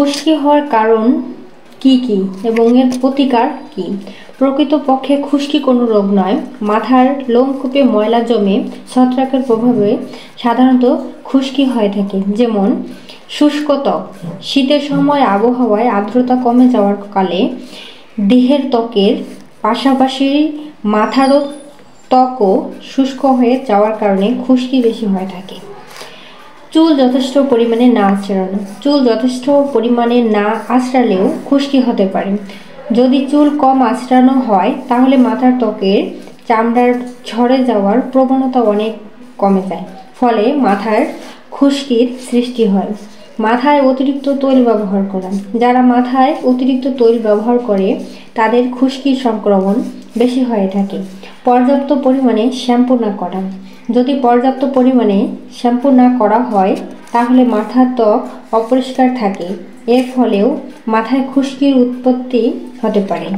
খুশকি হওয়ার কারণ কি কি এবং এর প্রতিকার কি? প্রকৃতপক্ষে খুশকি কোনো রোগ নয়। মাথার লোমকূপে ময়লা জমে ছত্রাকের প্রভাবে সাধারণত খুশকি হয়ে থাকে। যেমন শুষ্ক ত্বক, শীতের সময় আবহাওয়ায় আর্দ্রতা কমে যাওয়ার কালে দেহের ত্বকের পাশাপাশি মাথারও ত্বকও শুষ্ক হয়ে যাওয়ার কারণে খুশকি বেশি হয়ে থাকে। চুল যথেষ্ট পরিমাণে না আঁচড়ানো, চুল যথেষ্ট পরিমাণে না আঁচড়ালেও খুশকি হতে পারে। যদি চুল কম আঁচড়ানো হয় তাহলে মাথার ত্বকের চামড়ার ঝরে যাওয়ার প্রবণতা অনেক কমে যায়, ফলে মাথার খুশকির সৃষ্টি হয়। মাথায় অতিরিক্ত তৈল ব্যবহার করা, যারা মাথায় অতিরিক্ত তৈল ব্যবহার করে তাদের খুশকির সংক্রমণ বেশি হয়ে থাকে। পর্যাপ্ত পরিমাণে শ্যাম্পু না করা, যদি পর্যাপ্ত পরিমাণে শ্যাম্পু না করা হয় তাহলে মাথার ত্বক অপরিষ্কার থাকে, এর ফলেও মাথায় খুশকির উৎপত্তি হতে পারে।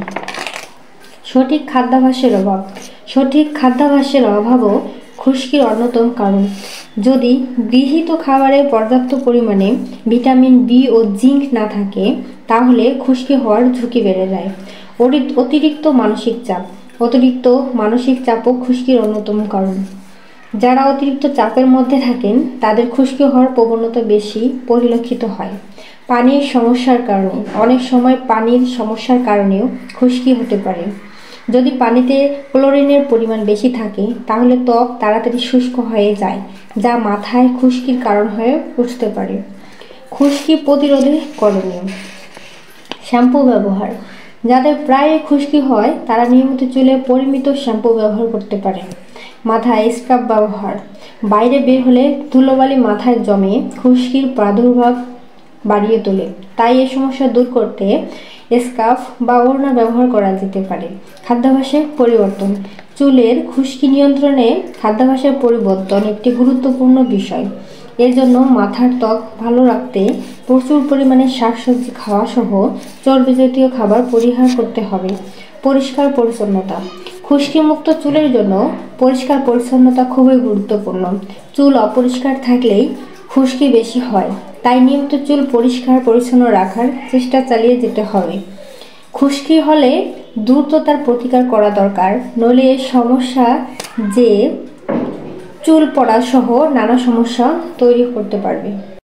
সঠিক খাদ্যাভ্যাসের অভাব, সঠিক খাদ্যাভ্যাসের অভাবও খুশকির অন্যতম কারণ। যদি গৃহীত খাবারে পর্যাপ্ত পরিমাণে ভিটামিন বি ও জিঙ্ক না থাকে তাহলে খুশকি হওয়ার ঝুঁকি বেড়ে যায়। অতিরিক্ত মানসিক চাপ, অতিরিক্ত মানসিক চাপও খুশকির অন্যতম কারণ। যারা অতিরিক্ত চাপের মধ্যে থাকেন তাদের খুশকি হওয়ার প্রবণতা বেশি পরিলক্ষিত হয়। পানির সমস্যার কারণে, অনেক সময় পানির সমস্যার কারণেও খুশকি হতে পারে। যদি পানিতে ক্লোরিনের পরিমাণ বেশি থাকে তাহলে ত্বক তাড়াতাড়ি শুষ্ক হয়ে যায়, যা মাথায় খুশকির কারণ হয়ে উঠতে পারে। খুশকি প্রতিরোধে করণীয়: শ্যাম্পু ব্যবহার, যাদের প্রায় খুশকি হয় তারা নিয়মিত চুলে পরিমিত শ্যাম্পু ব্যবহার করতে পারে। মাথায় স্কার্ফ ব্যবহার, বাইরে বের হলে ধুলোবালি মাথায় জমে খুশকির প্রাদুর্ভাব বাড়িয়ে তোলে, তাই এই সমস্যা দূর করতে স্কার্ফ বা ওড়না ব্যবহার করা যেতে পারে। খাদ্যাভ্যাসের পরিবর্তন, চুলের খুশকি নিয়ন্ত্রণে খাদ্যাভ্যাসের পরিবর্তন একটি গুরুত্বপূর্ণ বিষয়। এর জন্য মাথার ত্বক ভালো রাখতে প্রচুর পরিমাণে শাকসবজি খাওয়া সহ চর্বি জাতীয় খাবার পরিহার করতে হবে। পরিষ্কার পরিচ্ছন্নতা, খুশকিমুক্ত চুলের জন্য পরিষ্কার পরিচ্ছন্নতা খুবই গুরুত্বপূর্ণ। চুল অপরিষ্কার থাকলেই খুশকি বেশি হয়, তাই নিয়মিত চুল পরিষ্কার পরিচ্ছন্ন রাখার চেষ্টা চালিয়ে যেতে হবে। খুশকি হলে দ্রুত তার প্রতিকার করা দরকার, নইলে এই সমস্যা যে চুল পড়া সহ নানা সমস্যা তৈরি করতে পারবে।